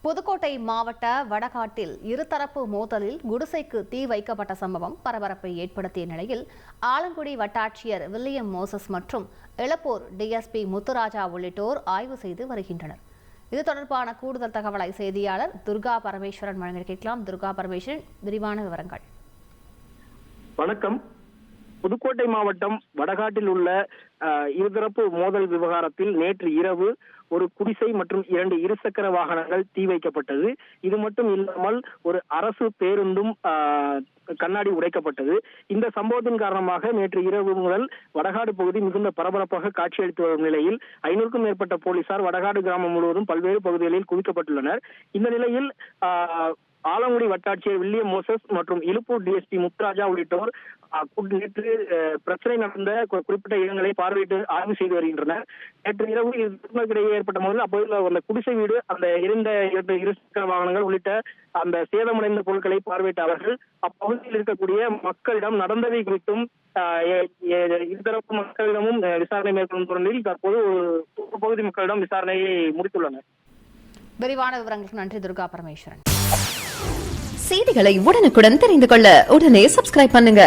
புதுக்கோட்டை மாவட்ட வடகாட்டில் இருதரப்பு மோதலில் குடிசைக்கு தீ வைக்கப்பட்ட சம்பவம் பரபரப்பை ஏற்படுத்திய நிலையில் ஆலங்குடி வட்டாட்சியர் வில்லியம் மோசஸ் மற்றும் எளப்பூர் டிஎஸ்பி முத்துராஜா உள்ளிட்டோர் ஆய்வு செய்து வருகின்றனர். இது தொடர்பான கூடுதல் தகவலை செய்தியாளர் துர்கா பரமேஸ்வரன் வழங்க கேட்கலாம். துர்கா பரமேஸ்வரன், விரிவான விவரங்கள். வணக்கம். புதுக்கோட்டை மாவட்டம் வடகாட்டில் உள்ள இருதரப்பு மோதல் விவகாரத்தில் நேற்று இரவு ஒரு குடிசை மற்றும் 2 இருசக்கர வாகனங்கள் தீ வைக்கப்பட்டது. இது மட்டும் இல்லாமல் ஒரு அரசு பேருந்தும் கண்ணாடி உடைக்கப்பட்டது. இந்த சம்பவத்தின் காரணமாக நேற்று இரவு முதல் வடகாடு பகுதி மிகுந்த பரபரப்பாக காட்சியளித்து வரும் நிலையில் 500க்கும் மேற்பட்ட போலீசார் வடகாடு கிராமம் முழுவதும் பல்வேறு பகுதிகளில் குவிக்கப்பட்டுள்ளனர். இந்த நிலையில் ஆலங்குடி வட்டாட்சியர் வில்லியம் மோசஸ் மற்றும் இலுப்பூர் டிஎஸ்பி முத்துராஜா உள்ளிட்டோர் நேற்று பிரச்சனை நடந்த குறிப்பிட்ட இடங்களை பார்வையிட்டு ஆய்வு செய்து வருகின்றனர். நேற்று இரவு இருவருக்கிடையே ஏற்பட்ட போது அப்போது அந்த குடிசை வீடு, அந்த இருந்த 2 இருசக்கர வாகனங்கள் உள்ளிட்ட அந்த சேதமடைந்த பொருட்களை பார்வையிட்ட அவர்கள் அப்பகுதியில் இருக்கக்கூடிய மக்களிடம் நடந்ததை குறித்தும் இருதரப்பு மக்களிடமும் விசாரணை மேற்கொள்ளும் தொடரில் தற்போது பகுதி மக்களிடம் விசாரணையை முடித்துள்ளனர். விரிவான விவரங்களுக்கு நன்றி துர்கா பரமேஸ்வரன். செய்திகளை உடனுக்குடன் தெரிந்து கொள்ள உடனே சப்ஸ்கிரைப் பண்ணுங்க.